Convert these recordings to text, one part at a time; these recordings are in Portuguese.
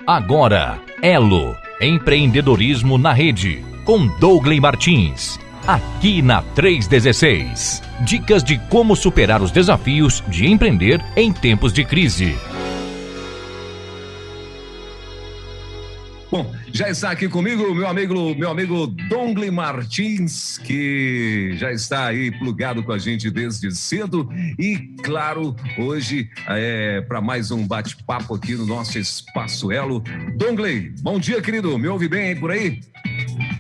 Agora, Elo, empreendedorismo na rede, com Douglas Martins, aqui na 316. Dicas de como superar os desafios de empreender em tempos de crise. Bom, já está aqui comigo meu amigo Douglas Martins, que já está aí plugado com a gente desde cedo e, claro, hoje para mais um bate-papo aqui no nosso Espaço Elo. Douglas, bom dia, querido, me ouve bem aí por aí?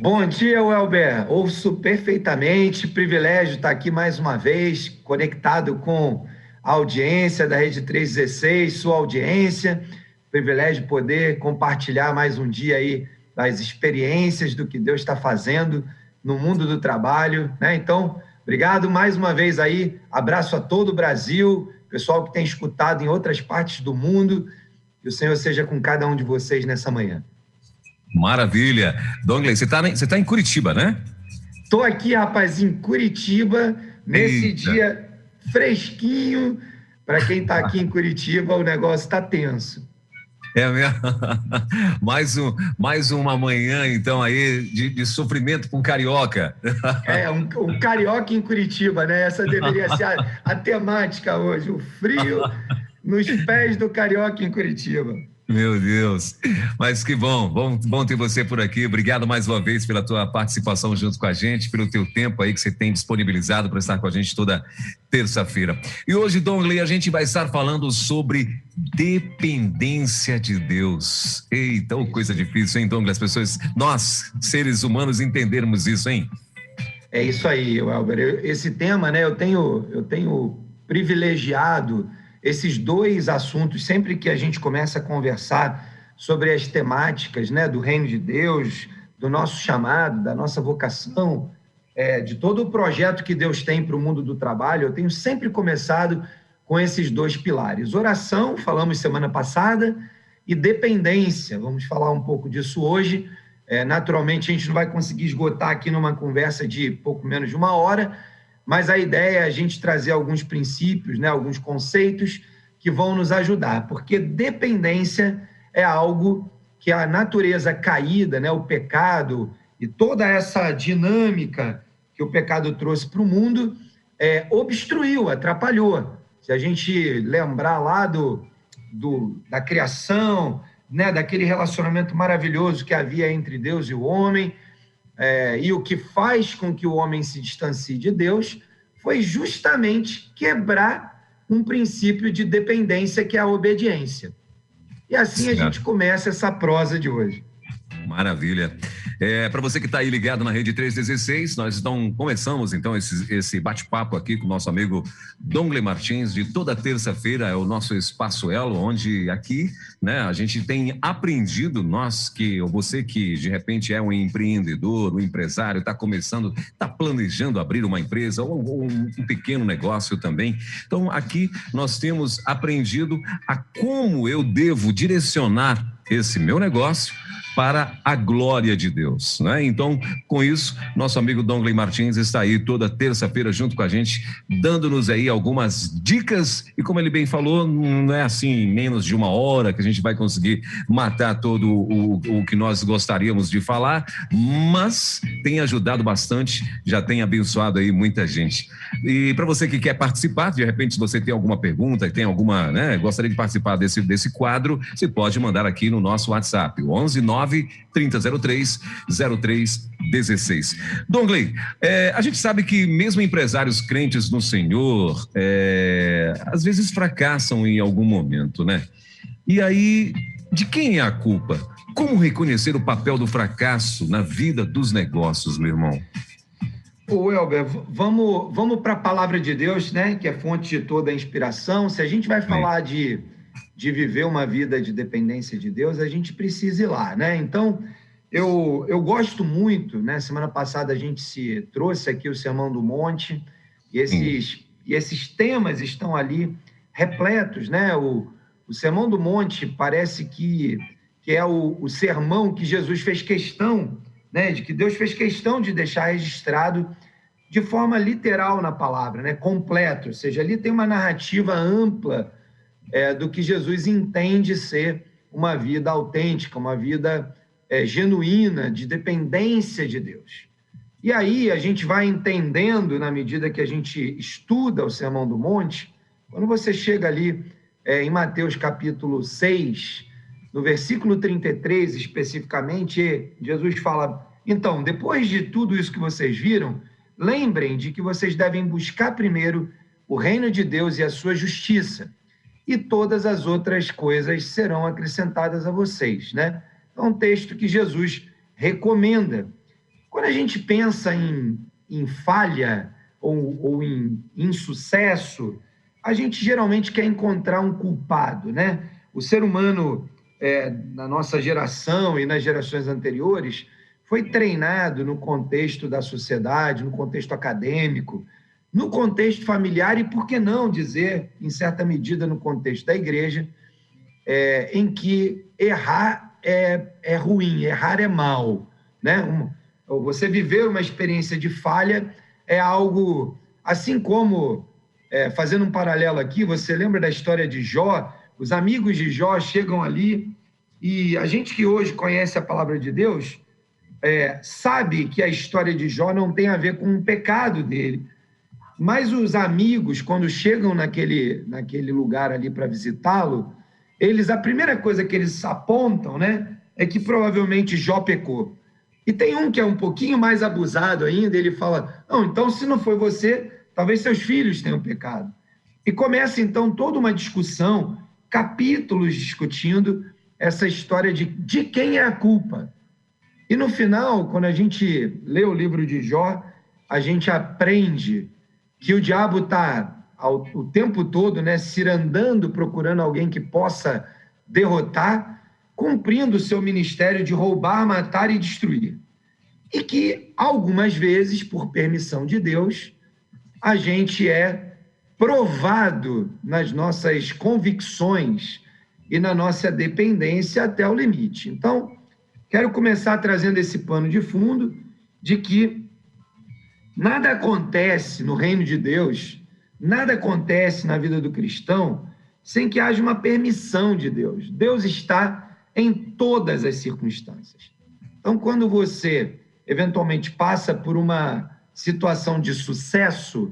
Bom dia, Welber, ouço perfeitamente, privilégio estar aqui mais uma vez, conectado com a audiência da Rede 316, sua audiência. Privilégio poder compartilhar mais um dia aí das experiências do que Deus está fazendo no mundo do trabalho, né? Então, obrigado mais uma vez aí, abraço a todo o Brasil, pessoal que tem escutado em outras partes do mundo, que o Senhor seja com cada um de vocês nessa manhã. Maravilha. Douglas, você tá em Curitiba, né? Estou aqui, rapaz, em Curitiba, nesse Eita. dia fresquinho. Para quem está aqui em Curitiba, o negócio está tenso. É mesmo? mais uma manhã, então, aí, de sofrimento com carioca. Um carioca em Curitiba, né? Essa deveria ser a temática hoje, o frio nos pés do carioca em Curitiba. Meu Deus, mas que bom ter você por aqui. Obrigado mais uma vez pela tua participação junto com a gente, pelo teu tempo aí que você tem disponibilizado para estar com a gente toda terça-feira. E hoje, Douglas, a gente vai estar falando sobre dependência de Deus. Eita, coisa difícil, hein, Douglas? As pessoas, nós, seres humanos, entendermos isso, hein? É isso aí, Elber. Esse tema, né, eu tenho privilegiado esses dois assuntos, sempre que a gente começa a conversar sobre as temáticas, né, do reino de Deus, do nosso chamado, da nossa vocação, de todo o projeto que Deus tem para o mundo do trabalho, eu tenho sempre começado com esses dois pilares. Oração, falamos semana passada, e dependência, vamos falar um pouco disso hoje. Naturalmente, a gente não vai conseguir esgotar aqui numa conversa de pouco menos de uma hora, mas a ideia é a gente trazer alguns princípios, né, alguns conceitos que vão nos ajudar, porque dependência é algo que a natureza caída, né, o pecado e toda essa dinâmica que o pecado trouxe para o mundo obstruiu, atrapalhou. Se a gente lembrar lá da criação, né, daquele relacionamento maravilhoso que havia entre Deus e o homem, e o que faz com que o homem se distancie de Deus foi justamente quebrar um princípio de dependência, que é a obediência. E assim a gente começa essa prosa de hoje. Maravilha. Para você que está aí ligado na Rede 316, nós começamos então esse bate-papo aqui com o nosso amigo Douglas Martins, de toda terça-feira, é o nosso Espaço Elo, onde aqui, né, a gente tem aprendido, você que de repente é um empreendedor, um empresário, está começando, está planejando abrir uma empresa ou um pequeno negócio também. Então aqui nós temos aprendido a como eu devo direcionar esse meu negócio para a glória de Deus, né? Então, com isso, nosso amigo Douglas Martins está aí toda terça-feira junto com a gente, dando-nos aí algumas dicas, e como ele bem falou, não é assim em menos de uma hora que a gente vai conseguir matar todo o que nós gostaríamos de falar, mas tem ajudado bastante, já tem abençoado aí muita gente. E para você que quer participar, de repente, se você tem alguma pergunta, tem alguma, né, gostaria de participar desse quadro, você pode mandar aqui no nosso WhatsApp, 11-9-3003-0316. Douglas, a gente sabe que mesmo empresários crentes no Senhor, às vezes fracassam em algum momento, né? E aí, de quem é a culpa? Como reconhecer o papel do fracasso na vida dos negócios, meu irmão? Welber, vamos para a palavra de Deus, né, que é fonte de toda a inspiração. Se a gente vai falar de viver uma vida de dependência de Deus, a gente precisa ir lá, né? Então, eu gosto muito, né? Semana passada a gente trouxe aqui o Sermão do Monte, e esses temas estão ali repletos, né? O Sermão do Monte parece que é o sermão que Jesus fez questão, né, de que Deus fez questão de deixar registrado de forma literal na palavra, né, completo, ou seja, ali tem uma narrativa ampla do que Jesus entende ser uma vida autêntica, uma vida genuína, de dependência de Deus. E aí a gente vai entendendo, na medida que a gente estuda o Sermão do Monte, quando você chega ali em Mateus capítulo 6, no versículo 33 especificamente, Jesus fala: então, depois de tudo isso que vocês viram, lembrem de que vocês devem buscar primeiro o reino de Deus e a sua justiça, e todas as outras coisas serão acrescentadas a vocês, né? É um texto que Jesus recomenda. Quando a gente pensa em falha ou em insucesso, a gente geralmente quer encontrar um culpado, né? O ser humano, na nossa geração e nas gerações anteriores, foi treinado no contexto da sociedade, no contexto acadêmico, no contexto familiar e, por que não dizer, em certa medida, no contexto da igreja, em que errar é ruim, errar é mal, né? Você viver uma experiência de falha é algo, assim como, fazendo um paralelo aqui, você lembra da história de Jó? Os amigos de Jó chegam ali e a gente que hoje conhece a palavra de Deus sabe que a história de Jó não tem a ver com o pecado dele, mas os amigos, quando chegam naquele lugar ali para visitá-lo, a primeira coisa que eles apontam, né, é que provavelmente Jó pecou. E tem um que é um pouquinho mais abusado ainda, ele fala: não, então se não foi você, talvez seus filhos tenham pecado. E começa então toda uma discussão, capítulos discutindo essa história de quem é a culpa. E no final, quando a gente lê o livro de Jó, a gente aprende que o diabo está o tempo todo, né, cirandando, procurando alguém que possa derrotar, cumprindo o seu ministério de roubar, matar e destruir. E que, algumas vezes, por permissão de Deus, a gente é provado nas nossas convicções e na nossa dependência até o limite. Então, quero começar trazendo esse pano de fundo de que nada acontece no reino de Deus, nada acontece na vida do cristão sem que haja uma permissão de Deus. Deus está em todas as circunstâncias. Então, quando você eventualmente passa por uma situação de sucesso,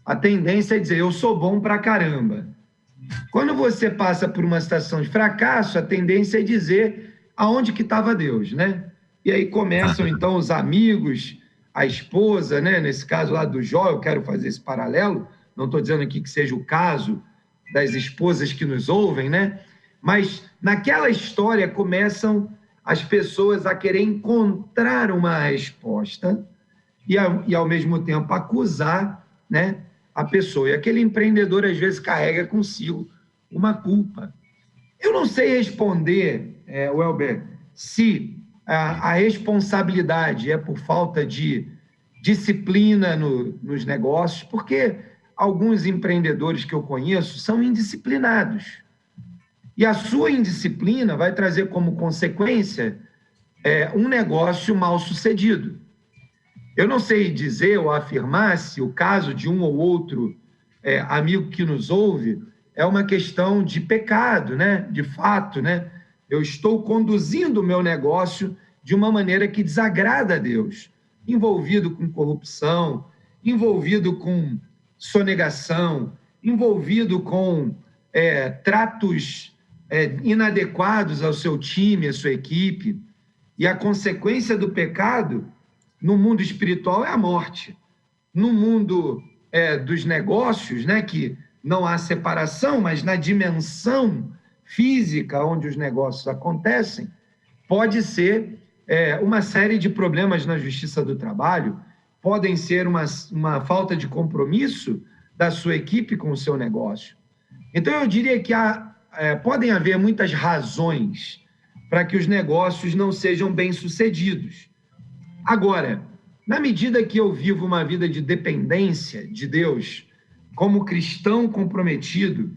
a tendência é dizer: eu sou bom pra caramba. Quando você passa por uma situação de fracasso, a tendência é dizer: aonde que estava Deus, né? E aí começam, então, os amigos, a esposa, né? Nesse caso lá do Jó, eu quero fazer esse paralelo, não estou dizendo aqui que seja o caso das esposas que nos ouvem, né? Mas naquela história começam as pessoas a querer encontrar uma resposta e ao mesmo tempo acusar, né, a pessoa. E aquele empreendedor, às vezes, carrega consigo uma culpa. Eu não sei responder, Welber, se a responsabilidade é por falta de disciplina nos negócios, porque alguns empreendedores que eu conheço são indisciplinados. E a sua indisciplina vai trazer como consequência um negócio mal sucedido. Eu não sei dizer ou afirmar se o caso de um ou outro amigo que nos ouve é uma questão de pecado, né? De fato, né? Eu estou conduzindo o meu negócio de uma maneira que desagrada a Deus, envolvido com corrupção, envolvido com sonegação, envolvido com tratos inadequados ao seu time, à sua equipe. E a consequência do pecado no mundo espiritual é a morte. No mundo dos negócios, né, que não há separação, mas na dimensão física onde os negócios acontecem, pode ser uma série de problemas na justiça do trabalho, podem ser uma falta de compromisso da sua equipe com o seu negócio. Então, eu diria que podem haver muitas razões para que os negócios não sejam bem-sucedidos. Agora, na medida que eu vivo uma vida de dependência de Deus, como cristão comprometido,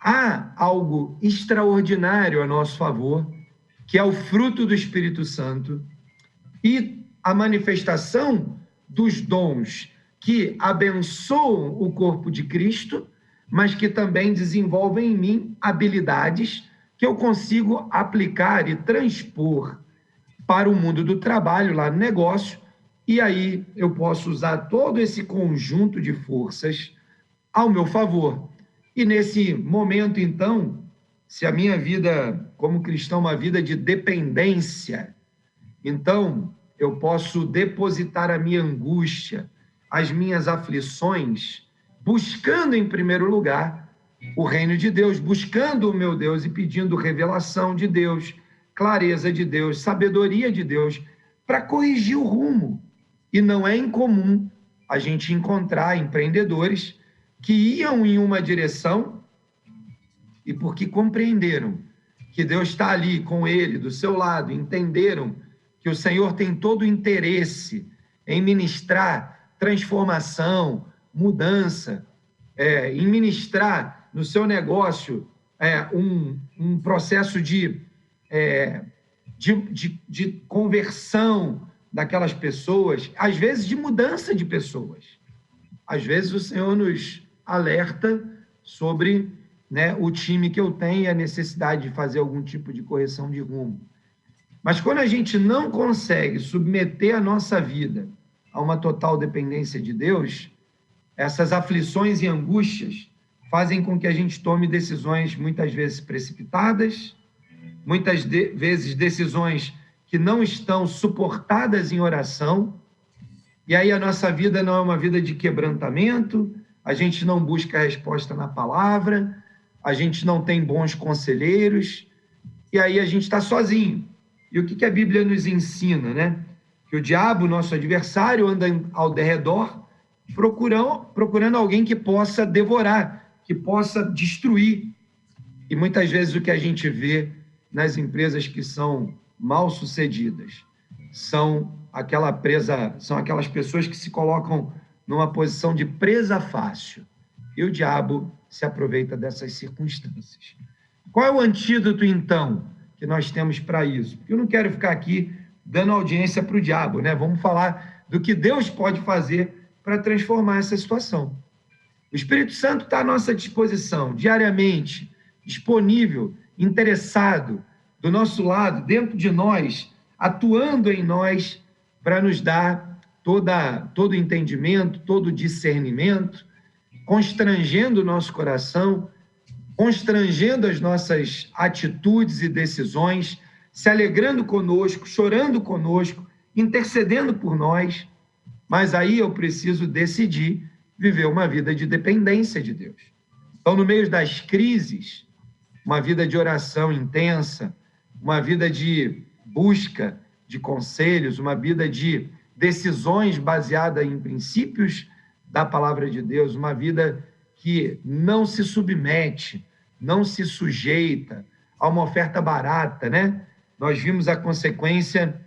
há algo extraordinário a nosso favor, que é o fruto do Espírito Santo e a manifestação dos dons que abençoam o corpo de Cristo, mas que também desenvolvem em mim habilidades que eu consigo aplicar e transpor para o mundo do trabalho, lá no negócio, e aí eu posso usar todo esse conjunto de forças ao meu favor. E nesse momento, então, se a minha vida como cristão é uma vida de dependência, então eu posso depositar a minha angústia, as minhas aflições, buscando em primeiro lugar o reino de Deus, buscando o meu Deus e pedindo revelação de Deus, clareza de Deus, sabedoria de Deus, para corrigir o rumo. E não é incomum a gente encontrar empreendedores que iam em uma direção e porque compreenderam que Deus está ali com ele, do seu lado, entenderam que o Senhor tem todo o interesse em ministrar transformação, mudança, em ministrar no seu negócio um processo de conversão daquelas pessoas, às vezes de mudança de pessoas. Às vezes o Senhor nos alerta sobre, o time que eu tenho e a necessidade de fazer algum tipo de correção de rumo. Mas quando a gente não consegue submeter a nossa vida a uma total dependência de Deus, essas aflições e angústias fazem com que a gente tome decisões muitas vezes precipitadas, muitas vezes decisões que não estão suportadas em oração, e aí a nossa vida não é uma vida de quebrantamento, a gente não busca a resposta na palavra, a gente não tem bons conselheiros, e aí a gente está sozinho. E o que a Bíblia nos ensina, Que o diabo, nosso adversário, anda ao derredor, procurando alguém que possa devorar, que possa destruir. E muitas vezes o que a gente vê nas empresas que são mal-sucedidas são aquelas pessoas que se colocam numa posição de presa fácil. E o diabo se aproveita dessas circunstâncias. Qual é o antídoto, então, que nós temos para isso? Porque eu não quero ficar aqui dando audiência para o diabo, Vamos falar do que Deus pode fazer para transformar essa situação. O Espírito Santo está à nossa disposição, diariamente, disponível, interessado, do nosso lado, dentro de nós, atuando em nós, para nos dar todo o entendimento, todo o discernimento, constrangendo o nosso coração, constrangendo as nossas atitudes e decisões, se alegrando conosco, chorando conosco, intercedendo por nós. Mas aí eu preciso decidir viver uma vida de dependência de Deus. Então, no meio das crises, uma vida de oração intensa, uma vida de busca de conselhos, uma vida de decisões baseada em princípios da palavra de Deus, uma vida que não se submete, não se sujeita a uma oferta barata, Nós vimos a consequência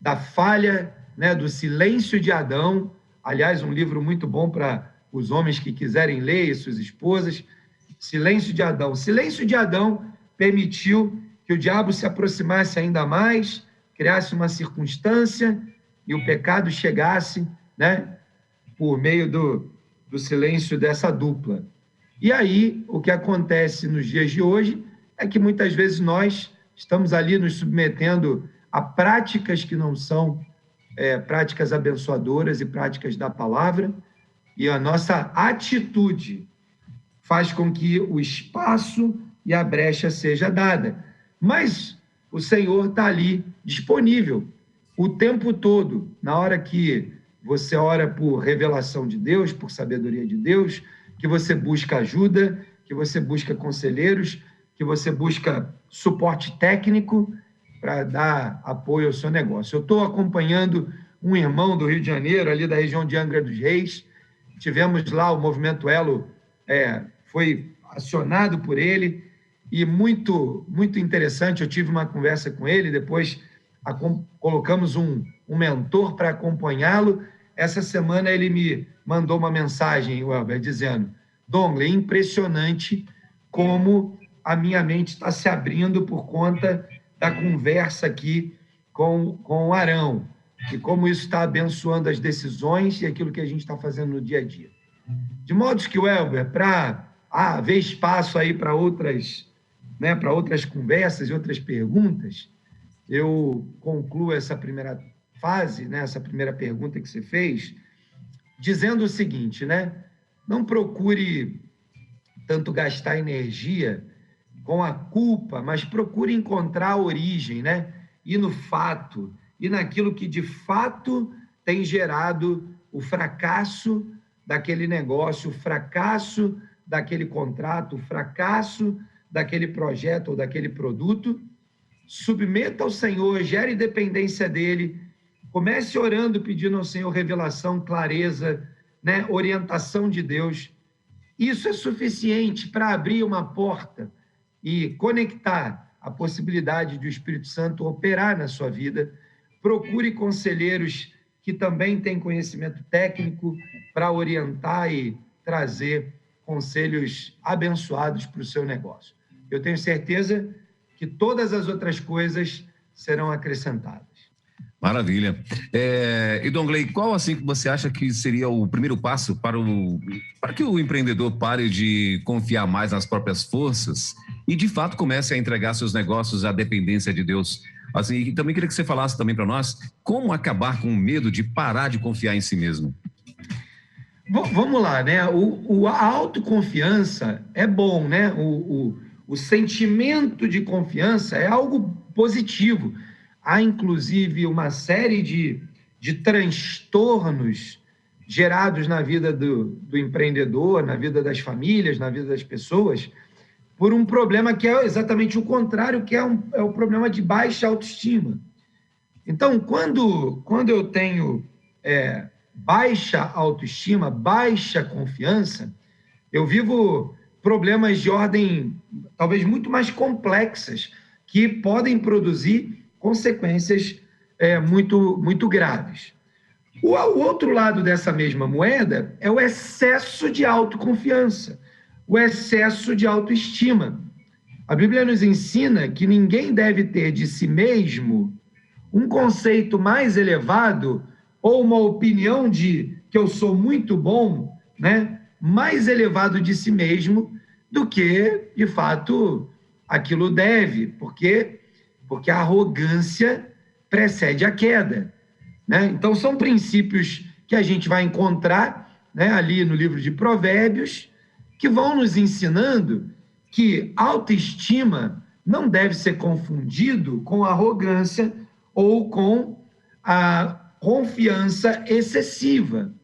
da falha, do silêncio de Adão. Aliás, um livro muito bom para os homens que quiserem ler, e suas esposas. Silêncio de Adão. O silêncio de Adão permitiu que o diabo se aproximasse ainda mais, criasse uma circunstância e o pecado chegasse, por meio do silêncio dessa dupla. E aí, o que acontece nos dias de hoje é que muitas vezes nós estamos ali nos submetendo a práticas que não são práticas abençoadoras e práticas da palavra, e a nossa atitude faz com que o espaço e a brecha seja dada. Mas o Senhor está ali disponível o tempo todo, na hora que você ora por revelação de Deus, por sabedoria de Deus, que você busca ajuda, que você busca conselheiros, que você busca suporte técnico para dar apoio ao seu negócio. Eu estou acompanhando um irmão do Rio de Janeiro, ali da região de Angra dos Reis. Tivemos lá o Movimento Elo, foi acionado por ele, e muito, muito interessante. Eu tive uma conversa com ele, depois colocamos um mentor para acompanhá-lo. Essa semana ele me mandou uma mensagem, Welber, dizendo: Dongley, impressionante como a minha mente está se abrindo por conta da conversa aqui com o Arão, e como isso está abençoando as decisões e aquilo que a gente está fazendo no dia a dia. De modo que, Welber, para haver espaço aí para outras né, para outras conversas e outras perguntas, eu concluo essa primeira fase, né, essa primeira pergunta que você fez, dizendo o seguinte, né? Não procure tanto gastar energia com a culpa, mas procure encontrar a origem, né? E no fato, e naquilo que de fato tem gerado o fracasso daquele negócio, o fracasso daquele contrato, o fracasso daquele projeto ou daquele produto. Submeta ao Senhor, gere dependência dele, comece orando, pedindo ao Senhor revelação, clareza, né? Orientação de Deus. Isso é suficiente para abrir uma porta e conectar a possibilidade de o Espírito Santo operar na sua vida. Procure conselheiros que também têm conhecimento técnico para orientar e trazer conselhos abençoados para o seu negócio. Eu tenho certeza que todas as outras coisas serão acrescentadas. Maravilha. E Dongley, qual assim que você acha que seria o primeiro passo para que o empreendedor pare de confiar mais nas próprias forças e de fato comece a entregar seus negócios à dependência de Deus? Assim, e também queria que você falasse também para nós como acabar com o medo de parar de confiar em si mesmo. Vamos lá, né? A autoconfiança é bom, né? O sentimento de confiança é algo positivo. Há, inclusive, uma série de transtornos gerados na vida do empreendedor, na vida das famílias, na vida das pessoas, por um problema que é exatamente o contrário, que é o problema de baixa autoestima. Então, quando eu tenho baixa autoestima, baixa confiança, eu vivo problemas de ordem talvez muito mais complexas, que podem produzir consequências muito, muito graves. O outro lado dessa mesma moeda é o excesso de autoconfiança, o excesso de autoestima. A Bíblia nos ensina que ninguém deve ter de si mesmo um conceito mais elevado ou uma opinião de que eu sou muito bom, né, mais elevado de si mesmo do que, de fato, aquilo deve, porque a arrogância precede a queda, né? Então, são princípios que a gente vai encontrar, né, ali no livro de Provérbios, que vão nos ensinando que autoestima não deve ser confundido com arrogância ou com a confiança excessiva.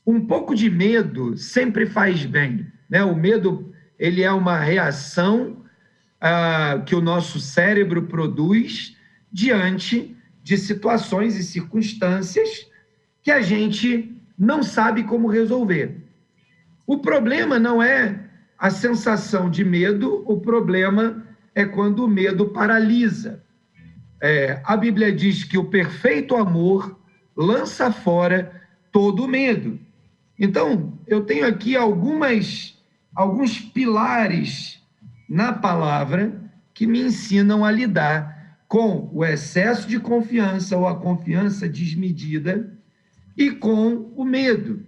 Um pouco de medo sempre faz bem, né? O medo, ele é uma reação que o nosso cérebro produz diante de situações e circunstâncias que a gente não sabe como resolver. O problema não é a sensação de medo, o problema é quando o medo paralisa. A Bíblia diz que o perfeito amor lança fora todo o medo. Então, eu tenho aqui alguns pilares na palavra que me ensinam a lidar com o excesso de confiança ou a confiança desmedida e com o medo.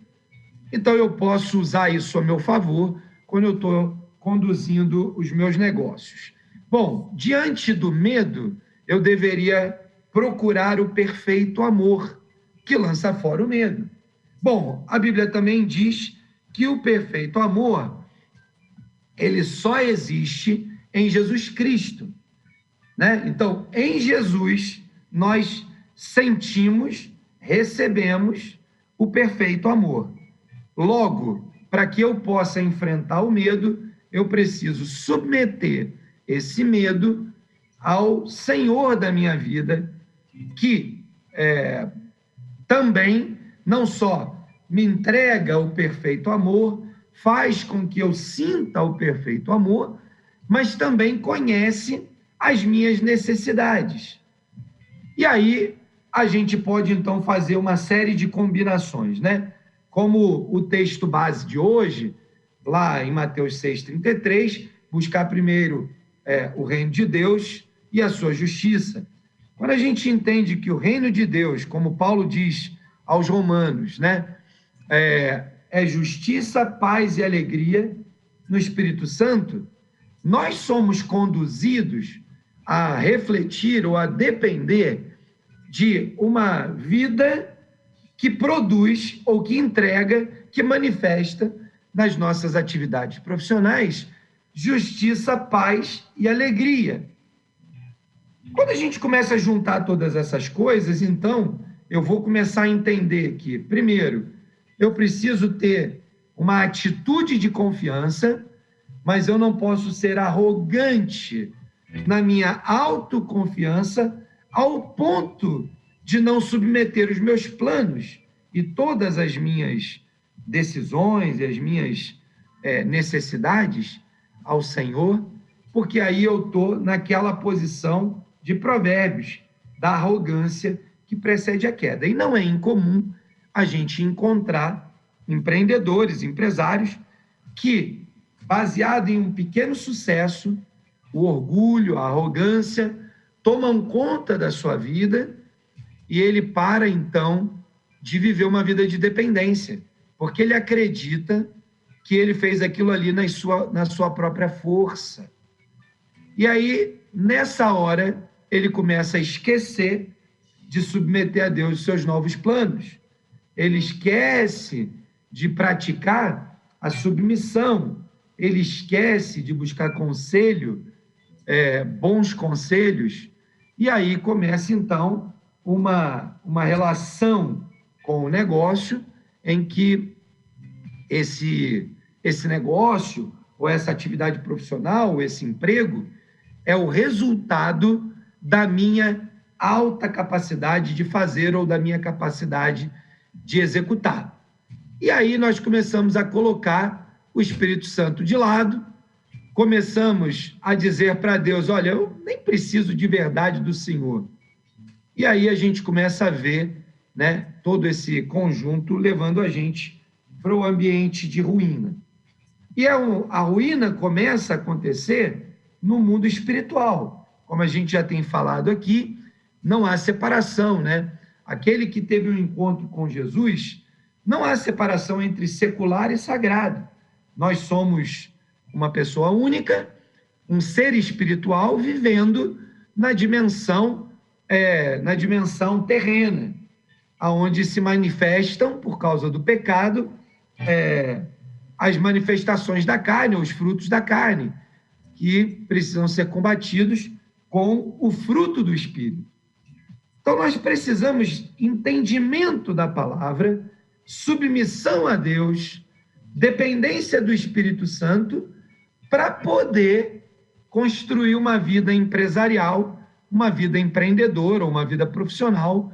Então, eu posso usar isso a meu favor quando eu estou conduzindo os meus negócios. Bom, diante do medo, eu deveria procurar o perfeito amor, que lança fora o medo. Bom, a Bíblia também diz que o perfeito amor, ele só existe em Jesus Cristo, né? Então, em Jesus, nós sentimos, recebemos o perfeito amor. Logo, para que eu possa enfrentar o medo, eu preciso submeter esse medo ao Senhor da minha vida, que também não só me entrega o perfeito amor, faz com que eu sinta o perfeito amor, mas também conhece as minhas necessidades. E aí a gente pode, então, fazer uma série de combinações, né? Como o texto base de hoje, lá em Mateus 6,33, buscar primeiro o reino de Deus e a sua justiça. Quando a gente entende que o reino de Deus, como Paulo diz aos Romanos, né, é justiça, paz e alegria no Espírito Santo, nós somos conduzidos a refletir ou a depender de uma vida que produz ou que entrega, que manifesta nas nossas atividades profissionais justiça, paz e alegria. Quando a gente começa a juntar todas essas coisas, então, eu vou começar a entender que, primeiro, eu preciso ter uma atitude de confiança, mas eu não posso ser arrogante na minha autoconfiança ao ponto de não submeter os meus planos e todas as minhas decisões e as minhas necessidades ao Senhor, porque aí eu estou naquela posição de Provérbios, da arrogância que precede a queda. E não é incomum a gente encontrar empreendedores, empresários, que, baseado em um pequeno sucesso, o orgulho, a arrogância, tomam conta da sua vida e ele para, então, de viver uma vida de dependência, porque ele acredita que ele fez aquilo ali na sua própria força. E aí, nessa hora, ele começa a esquecer de submeter a Deus os seus novos planos. Ele esquece de praticar a submissão, ele esquece de buscar conselho, bons conselhos, e aí começa, então, uma relação com o negócio em que esse negócio, ou essa atividade profissional, ou esse emprego, é o resultado da minha alta capacidade de fazer ou da minha capacidade de executar. E aí nós começamos a colocar o Espírito Santo de lado, começamos a dizer para Deus, olha, eu nem preciso de verdade do Senhor. E aí a gente começa a ver, né, todo esse conjunto levando a gente para o ambiente de ruína. E a ruína começa a acontecer no mundo espiritual. Como a gente já tem falado aqui, não há separação, né? Aquele que teve um encontro com Jesus, não há separação entre secular e sagrado. Nós somos uma pessoa única, um ser espiritual vivendo na dimensão terrena, aonde se manifestam, por causa do pecado, as manifestações da carne, os frutos da carne, que precisam ser combatidos com o fruto do Espírito. Então, nós precisamos de entendimento da palavra, submissão a Deus, dependência do Espírito Santo, para poder construir uma vida empresarial, uma vida empreendedora, uma vida profissional,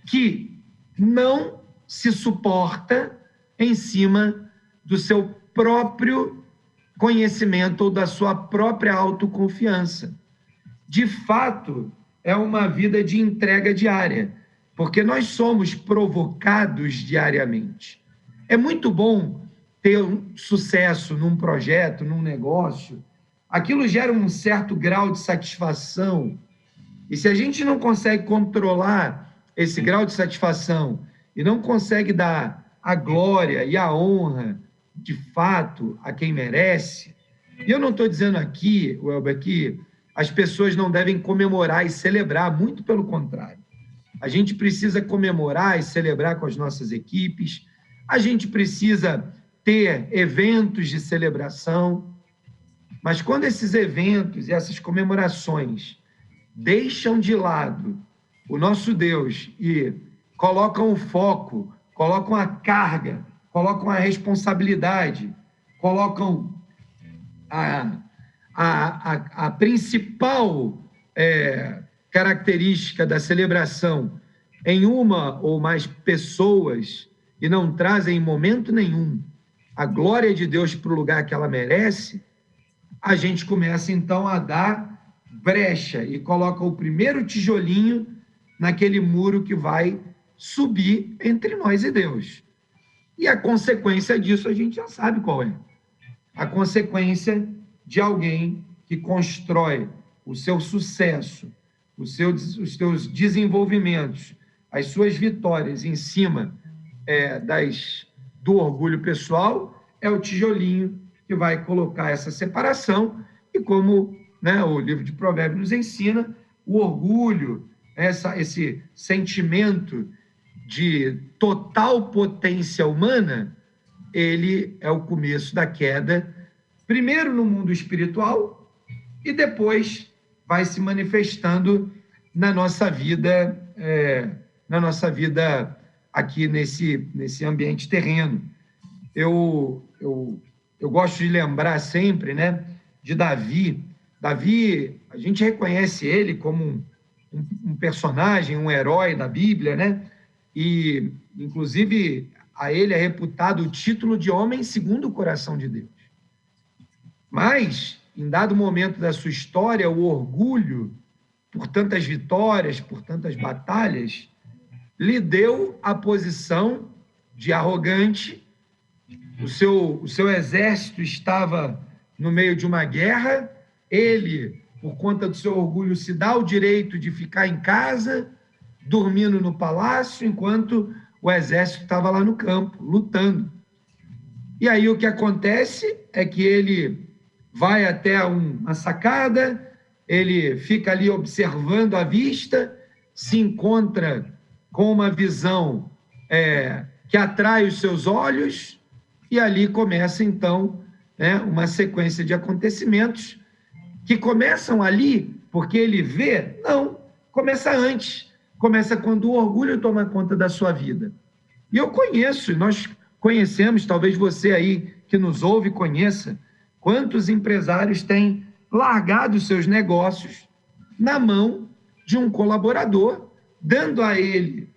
que não se suporta em cima do seu próprio conhecimento ou da sua própria autoconfiança. De fato, é uma vida de entrega diária, porque nós somos provocados diariamente. É muito bom ter um sucesso num projeto, num negócio. Aquilo gera um certo grau de satisfação. E se a gente não consegue controlar esse grau de satisfação e não consegue dar a glória e a honra, de fato, a quem merece, e eu não estou dizendo aqui, Welber, que as pessoas não devem comemorar e celebrar, muito pelo contrário. A gente precisa comemorar e celebrar com as nossas equipes, a gente precisa ter eventos de celebração, mas quando esses eventos e essas comemorações deixam de lado o nosso Deus e colocam o foco, colocam a carga, colocam a responsabilidade, colocam a principal característica da celebração em uma ou mais pessoas e não trazem em momento nenhum a glória de Deus para o lugar que ela merece, a gente começa então a dar brecha e coloca o primeiro tijolinho naquele muro que vai subir entre nós e Deus. E a consequência disso a gente já sabe qual é. A consequência de alguém que constrói o seu sucesso, os seus desenvolvimentos, as suas vitórias em cima do orgulho pessoal, é o tijolinho que vai colocar essa separação E como, né, o livro de Provérbios nos ensina, o orgulho, esse sentimento de total potência humana, ele é o começo da queda, primeiro no mundo espiritual e depois vai se manifestando na nossa vida, aqui nesse ambiente terreno. Eu gosto de lembrar sempre, né, de Davi. Davi, a gente reconhece ele como um personagem, um herói da Bíblia, né? E, inclusive, a ele é reputado o título de homem segundo o coração de Deus. Mas, em dado momento da sua história, o orgulho, por tantas vitórias, por tantas batalhas, lhe deu a posição de arrogante. O seu exército estava no meio de uma guerra, ele, por conta do seu orgulho, se dá o direito de ficar em casa, dormindo no palácio, enquanto o exército estava lá no campo, lutando. E aí o que acontece é que ele vai até uma sacada, ele fica ali observando a vista, se encontra com uma visão que atrai os seus olhos, e ali começa, então, uma sequência de acontecimentos que começam ali porque ele vê? Não, começa antes. Começa quando o orgulho toma conta da sua vida. E eu conheço, nós conhecemos, talvez você aí que nos ouve conheça, quantos empresários têm largado seus negócios na mão de um colaborador, dando a ele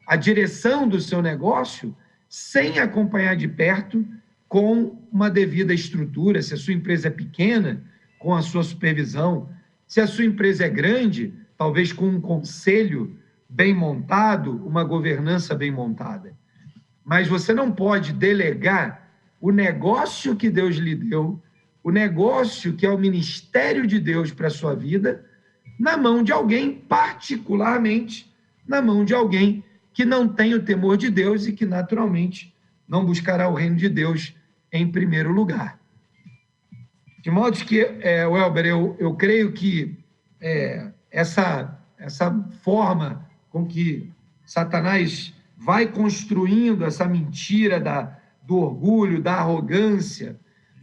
a direção do seu negócio, sem acompanhar de perto, com uma devida estrutura. Se a sua empresa é pequena, com a sua supervisão. Se a sua empresa é grande, talvez com um conselho bem montado, uma governança bem montada. Mas você não pode delegar o negócio que Deus lhe deu, o negócio que é o ministério de Deus para a sua vida, na mão de alguém, particularmente na mão de alguém que não tem o temor de Deus e que, naturalmente, não buscará o reino de Deus em primeiro lugar. De modo que, Welber, eu creio que essa forma com que Satanás vai construindo essa mentira do orgulho, da arrogância,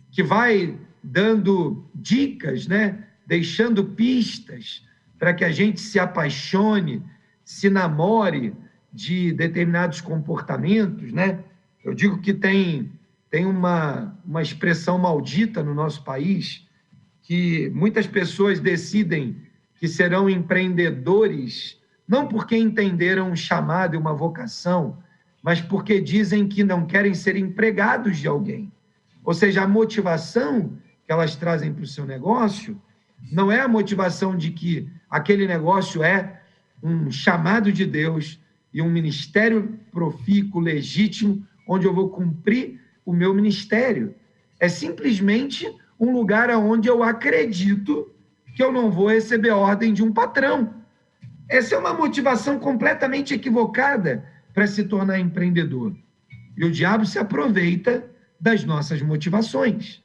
que vai dando dicas, né? Deixando pistas para que a gente se apaixone, se namore de determinados comportamentos, né? Eu digo que tem uma expressão maldita no nosso país, que muitas pessoas decidem que serão empreendedores, não porque entenderam um chamado e uma vocação, mas porque dizem que não querem ser empregados de alguém. Ou seja, a motivação que elas trazem para o seu negócio não é a motivação de que aquele negócio é um chamado de Deus e um ministério profícuo, legítimo, onde eu vou cumprir o meu ministério. É simplesmente um lugar onde eu acredito que eu não vou receber ordem de um patrão. Essa é uma motivação completamente equivocada para se tornar empreendedor. E o diabo se aproveita das nossas motivações.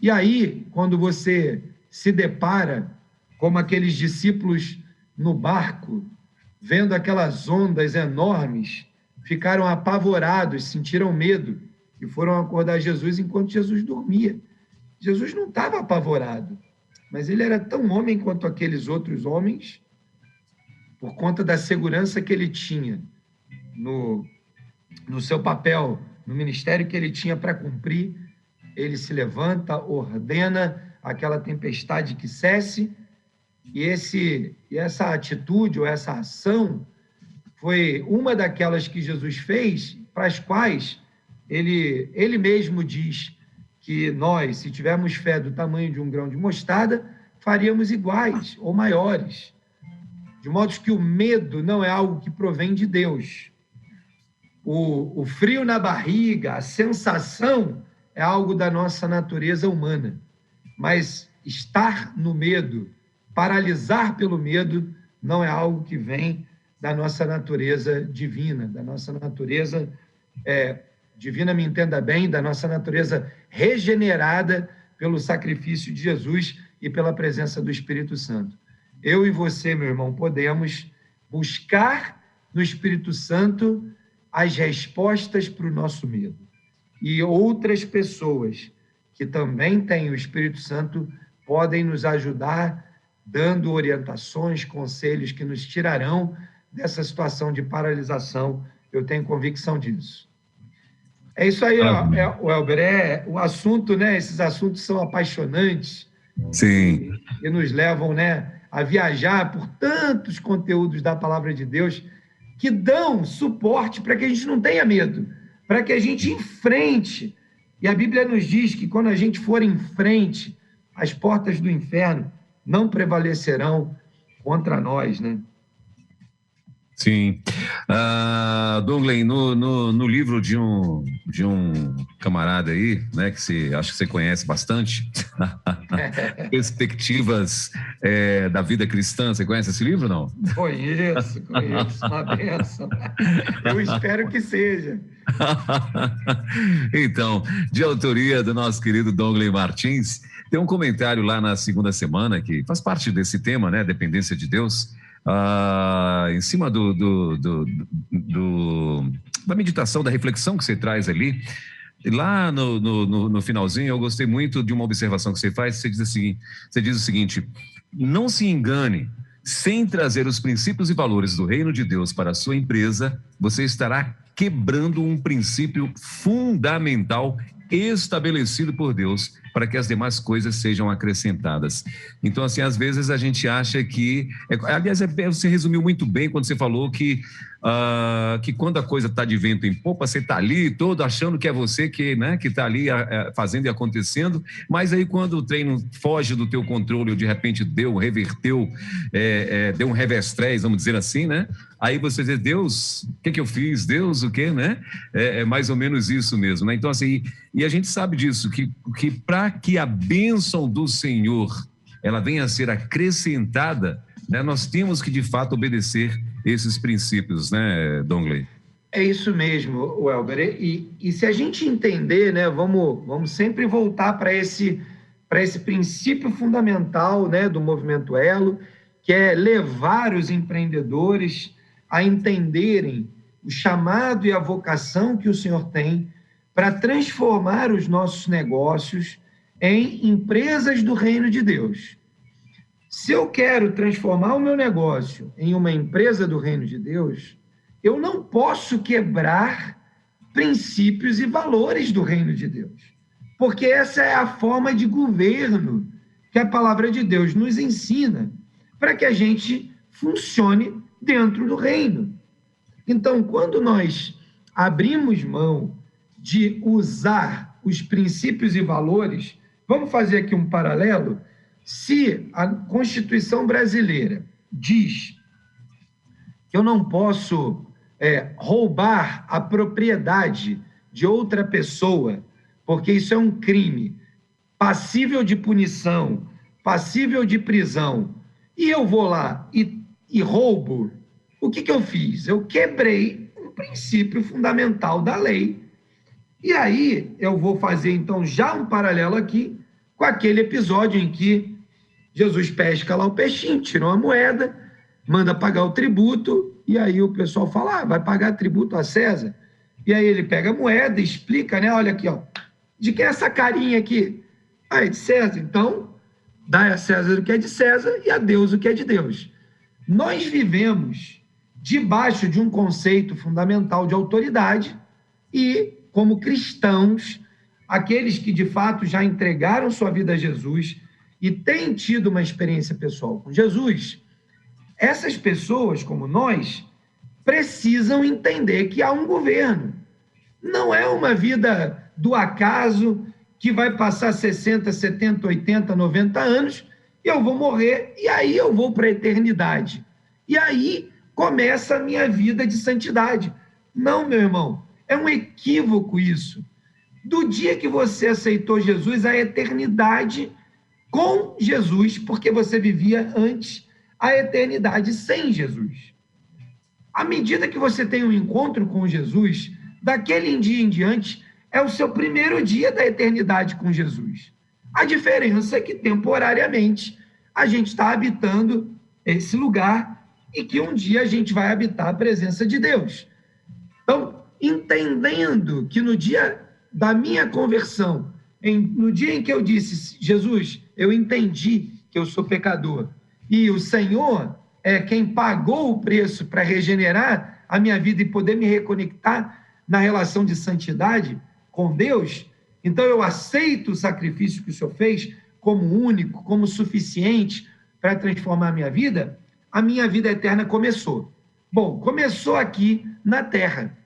E aí, quando você se depara como aqueles discípulos no barco, vendo aquelas ondas enormes, ficaram apavorados, sentiram medo e foram acordar Jesus enquanto Jesus dormia. Jesus não estava apavorado, mas ele era tão homem quanto aqueles outros homens, por conta da segurança que ele tinha no seu papel, no ministério que ele tinha para cumprir. Ele se levanta, ordena aquela tempestade que cesse, e essa atitude ou essa ação foi uma daquelas que Jesus fez, para as quais ele mesmo diz que nós, se tivermos fé do tamanho de um grão de mostarda, faríamos iguais ou maiores. De modo que o medo não é algo que provém de Deus. O frio na barriga, a sensação é algo da nossa natureza humana. Mas estar no medo, paralisar pelo medo, não é algo que vem da nossa natureza divina, da nossa natureza divina, me entenda bem, da nossa natureza regenerada pelo sacrifício de Jesus e pela presença do Espírito Santo. Eu e você, meu irmão, podemos buscar no Espírito Santo as respostas para o nosso medo. E outras pessoas que também têm o Espírito Santo podem nos ajudar, dando orientações, conselhos que nos tirarão dessa situação de paralisação. Eu tenho convicção disso. É isso aí, Welber. O assunto, né? Esses assuntos são apaixonantes. Sim. E nos levam, né, a viajar por tantos conteúdos da palavra de Deus que dão suporte para que a gente não tenha medo, para que a gente enfrente. E a Bíblia nos diz que quando a gente for em frente, as portas do inferno não prevalecerão contra nós, né? Sim. Douglas, no livro de um camarada aí, né, que acho que você conhece bastante, Perspectivas da Vida Cristã, você conhece esse livro, não? Conheço, uma bênção. Eu espero que seja. Então, de autoria do nosso querido Douglas Martins, tem um comentário lá na segunda semana que faz parte desse tema, né, dependência de Deus, em cima da meditação, da reflexão que você traz ali. E lá no finalzinho, eu gostei muito de uma observação que você faz. Você diz o seguinte: não se engane, sem trazer os princípios e valores do reino de Deus para a sua empresa, você estará quebrando um princípio fundamental estabelecido por Deus para que as demais coisas sejam acrescentadas. Então, assim, às vezes a gente acha que... Aliás, você resumiu muito bem quando você falou que quando a coisa está de vento em popa, você está ali todo achando que é você que está ali fazendo e acontecendo, mas aí quando o treino foge do teu controle ou de repente reverteu, deu um revestrez, vamos dizer assim, né? Aí você diz: Deus, o que eu fiz? Deus, o quê, né? É mais ou menos isso mesmo, né? Então, assim, e a gente sabe disso, que para que a bênção do Senhor ela venha a ser acrescentada, né, nós temos que, de fato, obedecer esses princípios, né, Dongley? É isso mesmo, Welber. E se a gente entender, né, vamos sempre voltar para esse princípio fundamental, né, do Movimento Elo, que é levar os empreendedores a entenderem o chamado e a vocação que o Senhor tem para transformar os nossos negócios em empresas do reino de Deus. Se eu quero transformar o meu negócio em uma empresa do reino de Deus, eu não posso quebrar princípios e valores do reino de Deus, porque essa é a forma de governo que a palavra de Deus nos ensina para que a gente funcione dentro do reino. Então, quando nós abrimos mão de usar os princípios e valores, vamos fazer aqui um paralelo. Se a Constituição brasileira diz que eu não posso roubar a propriedade de outra pessoa, porque isso é um crime passível de punição, passível de prisão, e eu vou lá e roubo, o que eu fiz? Eu quebrei um princípio fundamental da lei. E aí eu vou fazer, então, já um paralelo aqui com aquele episódio em que Jesus pesca lá o peixinho, tira uma moeda, manda pagar o tributo, e aí o pessoal fala: vai pagar tributo a César? E aí ele pega a moeda e explica, né? Olha aqui, ó, de quem é essa carinha aqui? É de César. Então, dá a César o que é de César e a Deus o que é de Deus. Nós vivemos debaixo de um conceito fundamental de autoridade e, como cristãos, aqueles que de fato já entregaram sua vida a Jesus e têm tido uma experiência pessoal com Jesus, essas pessoas, como nós, precisam entender que há um governo. Não é uma vida do acaso que vai passar 60, 70, 80, 90 anos e eu vou morrer e aí eu vou para a eternidade. E aí começa a minha vida de santidade. Não, meu irmão, é um equívoco isso. Do dia que você aceitou Jesus, a eternidade com Jesus, porque você vivia antes a eternidade sem Jesus. À medida que você tem um encontro com Jesus, daquele dia em diante, é o seu primeiro dia da eternidade com Jesus. A diferença é que, temporariamente, a gente está habitando esse lugar e que um dia a gente vai habitar a presença de Deus. Então, entendendo que no dia da minha conversão, no dia em que eu disse, Jesus, eu entendi que eu sou pecador, e o Senhor é quem pagou o preço para regenerar a minha vida e poder me reconectar na relação de santidade com Deus, então eu aceito o sacrifício que o Senhor fez como único, como suficiente para transformar a minha vida eterna começou. Bom, começou aqui na terra.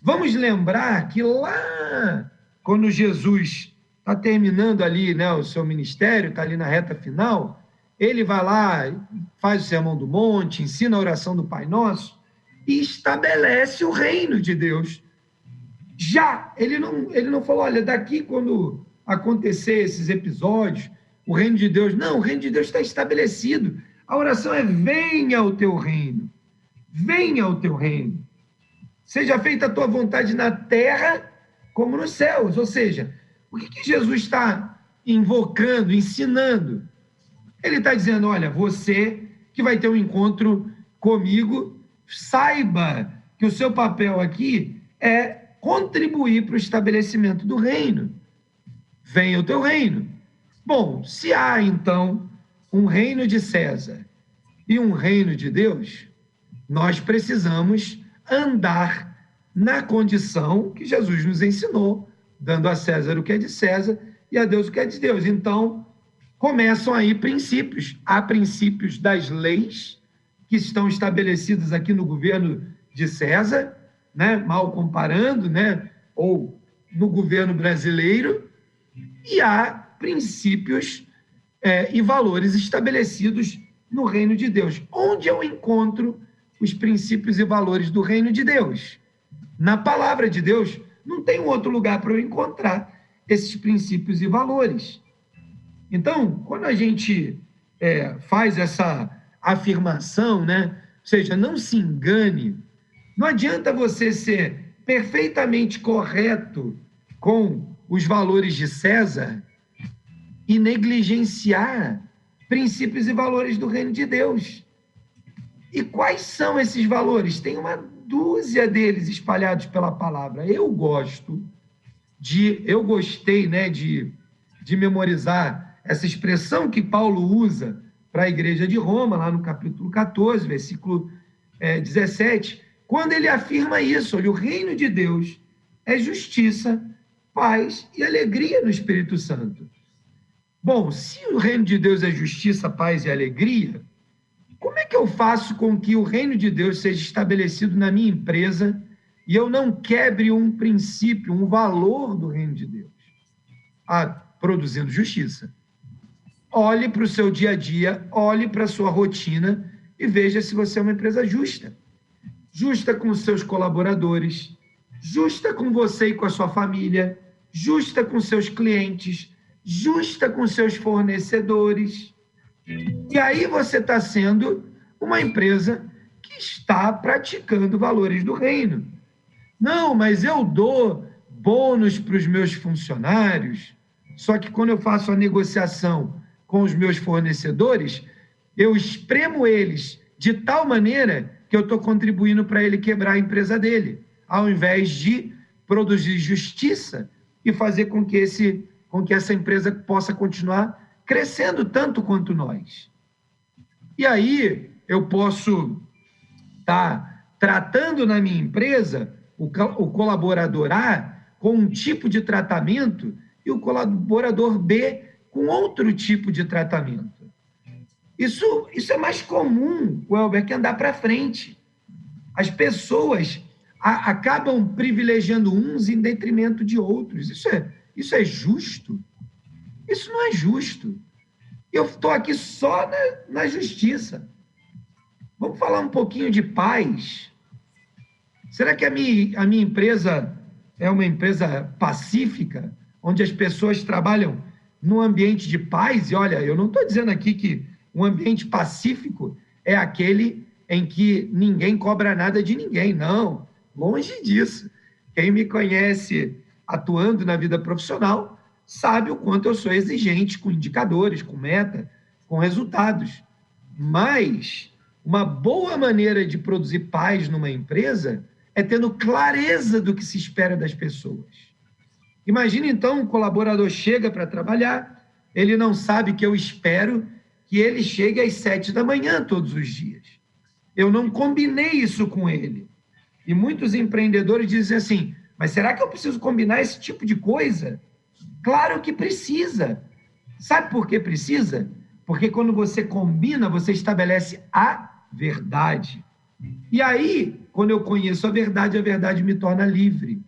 Vamos lembrar que lá, quando Jesus está terminando ali, né, o seu ministério, está ali na reta final, ele vai lá, faz o Sermão do Monte, ensina a oração do Pai Nosso e estabelece o reino de Deus. Já, ele não falou, olha, daqui quando acontecer esses episódios, o reino de Deus... Não, o reino de Deus está estabelecido. A oração é, venha o teu reino. Venha o teu reino. Seja feita a tua vontade na terra como nos céus. Ou seja, o que Jesus está invocando, ensinando? Ele está dizendo, olha, você que vai ter um encontro comigo, saiba que o seu papel aqui é contribuir para o estabelecimento do reino. Venha o teu reino. Bom, se há, então, um reino de César e um reino de Deus, nós precisamos andar na condição que Jesus nos ensinou, dando a César o que é de César e a Deus o que é de Deus. Então, começam aí princípios. Há princípios das leis que estão estabelecidas aqui no governo de César, né? Mal comparando, né? Ou no governo brasileiro, e há princípios e valores estabelecidos no reino de Deus. Onde eu encontro os princípios e valores do reino de Deus? Na palavra de Deus, não tem um outro lugar para eu encontrar esses princípios e valores. Então, quando a gente faz essa afirmação, né? Ou seja, não se engane, não adianta você ser perfeitamente correto com os valores de César e negligenciar princípios e valores do reino de Deus. E quais são esses valores? Tem uma dúzia deles espalhados pela palavra. Eu gostei, né, de memorizar essa expressão que Paulo usa para a igreja de Roma, lá no capítulo 14, versículo 17, quando ele afirma isso, olha, o reino de Deus é justiça, paz e alegria no Espírito Santo. Bom, se o reino de Deus é justiça, paz e alegria, como é que eu faço com que o reino de Deus seja estabelecido na minha empresa e eu não quebre um princípio, um valor do reino de Deus? Produzindo justiça. Olhe para o seu dia a dia, olhe para a sua rotina e veja se você é uma empresa justa. Justa com os seus colaboradores, justa com você e com a sua família, justa com seus clientes, justa com seus fornecedores. E aí você está sendo uma empresa que está praticando valores do reino. Não, mas eu dou bônus para os meus funcionários, só que quando eu faço a negociação com os meus fornecedores, eu espremo eles de tal maneira que eu estou contribuindo para ele quebrar a empresa dele, ao invés de produzir justiça e fazer com que essa empresa possa continuar crescendo tanto quanto nós. E aí eu posso estar tratando na minha empresa o colaborador A com um tipo de tratamento e o colaborador B com outro tipo de tratamento. Isso é mais comum, Welber, que andar para frente. As pessoas acabam privilegiando uns em detrimento de outros. Isso é justo? Isso não é justo. Eu estou aqui só na justiça. Vamos falar um pouquinho de paz. Será que a minha empresa é uma empresa pacífica, onde as pessoas trabalham num ambiente de paz? E olha, eu não estou dizendo aqui que um ambiente pacífico é aquele em que ninguém cobra nada de ninguém. Não, longe disso. Quem me conhece atuando na vida profissional sabe o quanto eu sou exigente com indicadores, com meta, com resultados. Mas uma boa maneira de produzir paz numa empresa é tendo clareza do que se espera das pessoas. Imagina, então, um colaborador chega para trabalhar, ele não sabe que eu espero que ele chegue às 7 da manhã todos os dias. Eu não combinei isso com ele. E muitos empreendedores dizem assim, mas será que eu preciso combinar esse tipo de coisa? Claro que precisa. Sabe por que precisa? Porque quando você combina, você estabelece a verdade. E aí, quando eu conheço a verdade me torna livre.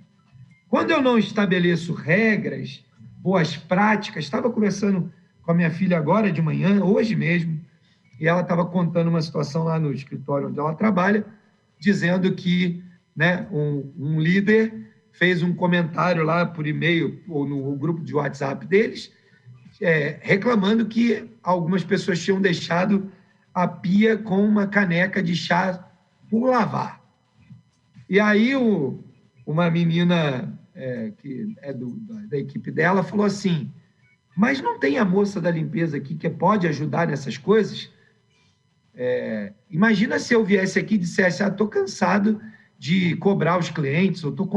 Quando eu não estabeleço regras, boas práticas, estava conversando com a minha filha agora de manhã, hoje mesmo, e ela estava contando uma situação lá no escritório onde ela trabalha, dizendo que, né, um líder fez um comentário lá por e-mail ou no grupo de WhatsApp deles, reclamando que algumas pessoas tinham deixado a pia com uma caneca de chá por lavar. E aí uma menina que é da equipe dela falou assim, mas não tem a moça da limpeza aqui que pode ajudar nessas coisas? Imagina se eu viesse aqui e dissesse, estou cansado de cobrar os clientes, ou estou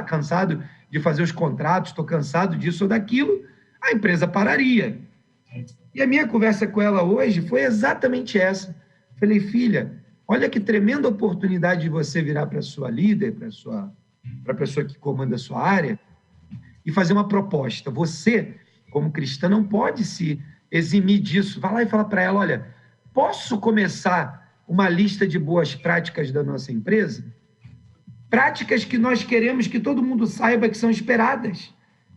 cansado de fazer os contratos, estou cansado disso ou daquilo, a empresa pararia. E a minha conversa com ela hoje foi exatamente essa. Falei, filha, olha que tremenda oportunidade de você virar para a sua líder, para a pessoa que comanda a sua área, e fazer uma proposta. Você, como cristã, não pode se eximir disso. Vai lá e fala para ela, olha, posso começar uma lista de boas práticas da nossa empresa? Práticas que nós queremos que todo mundo saiba que são esperadas.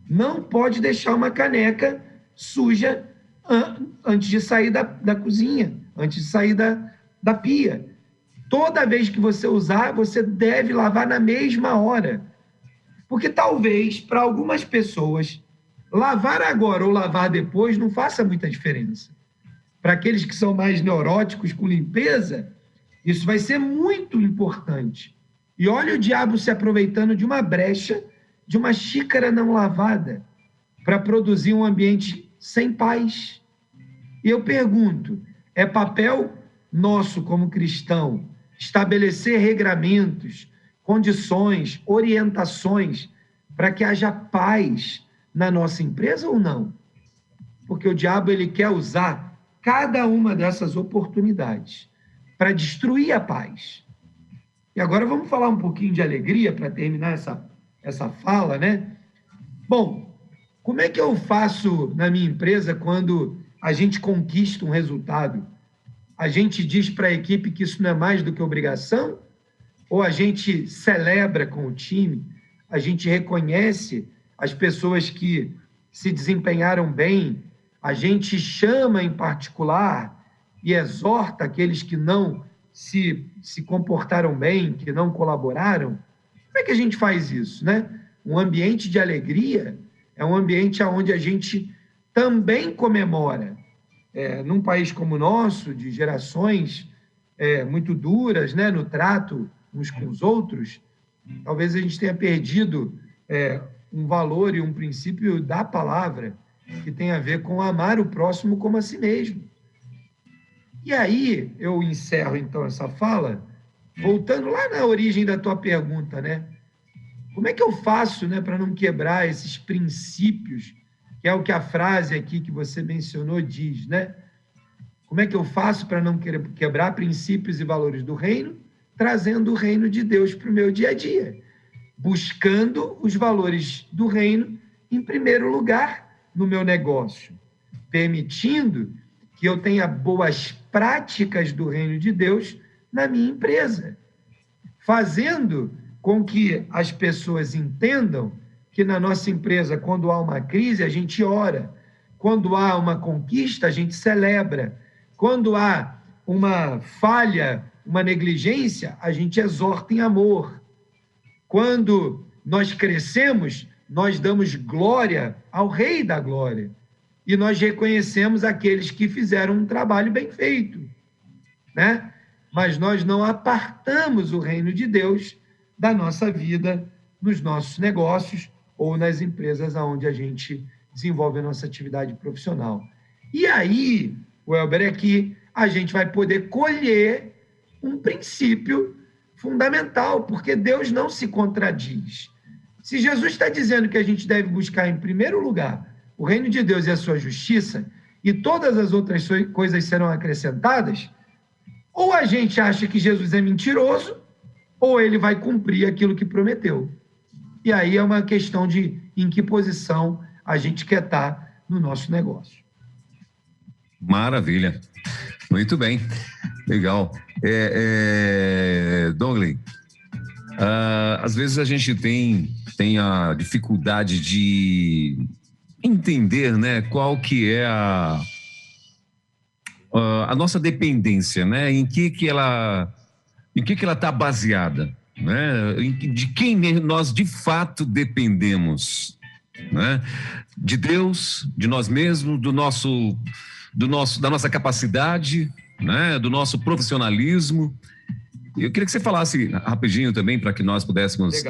Não pode deixar uma caneca suja antes de sair da cozinha, antes de sair da pia. Toda vez que você usar, você deve lavar na mesma hora. Porque talvez, para algumas pessoas, lavar agora ou lavar depois não faça muita diferença. Para aqueles que são mais neuróticos com limpeza, isso vai ser muito importante. E olha o diabo se aproveitando de uma brecha, de uma xícara não lavada, para produzir um ambiente sem paz. E eu pergunto, é papel nosso como cristão estabelecer regramentos, condições, orientações para que haja paz na nossa empresa ou não? Porque o diabo ele quer usar cada uma dessas oportunidades para destruir a paz. E agora vamos falar um pouquinho de alegria para terminar essa fala, né? Bom, como é que eu faço na minha empresa quando a gente conquista um resultado? A gente diz para a equipe que isso não é mais do que obrigação? Ou a gente celebra com o time? A gente reconhece as pessoas que se desempenharam bem? A gente chama em particular e exorta aqueles que não se comportaram bem, que não colaboraram? Como é que a gente faz isso, né? Um ambiente de alegria é um ambiente onde a gente também comemora. Num país como o nosso, de gerações muito duras, né, no trato uns com os outros, talvez a gente tenha perdido um valor e um princípio da palavra que tem a ver com amar o próximo como a si mesmo. E aí, eu encerro, então, essa fala, voltando lá na origem da tua pergunta, né? Como é que eu faço, né, para não quebrar esses princípios, que é o que a frase aqui que você mencionou diz, né? Como é que eu faço para não quebrar princípios e valores do reino, trazendo o reino de Deus para o meu dia a dia? Buscando os valores do reino em primeiro lugar no meu negócio, permitindo que eu tenha boas práticas do reino de Deus na minha empresa, fazendo com que as pessoas entendam que na nossa empresa, quando há uma crise, a gente ora, quando há uma conquista, a gente celebra, quando há uma falha, uma negligência, a gente exorta em amor. Quando nós crescemos, nós damos glória ao Rei da Glória. E nós reconhecemos aqueles que fizeram um trabalho bem feito, né? Mas nós não apartamos o reino de Deus da nossa vida, nos nossos negócios ou nas empresas onde a gente desenvolve a nossa atividade profissional. E aí, Welber, é que a gente vai poder colher um princípio fundamental, porque Deus não se contradiz. Se Jesus está dizendo que a gente deve buscar, em primeiro lugar, o reino de Deus e a sua justiça, e todas as outras coisas serão acrescentadas, ou a gente acha que Jesus é mentiroso, ou ele vai cumprir aquilo que prometeu. E aí é uma questão de em que posição a gente quer estar no nosso negócio. Maravilha. Muito bem. Legal. Dongley, às vezes a gente tem a dificuldade de entender, né, qual que é a nossa dependência, né? Em que ela está baseada, né? De quem nós de fato dependemos, né? De Deus, de nós mesmos, da nossa capacidade, né? Do nosso profissionalismo. Eu queria que você falasse rapidinho também, para que nós pudéssemos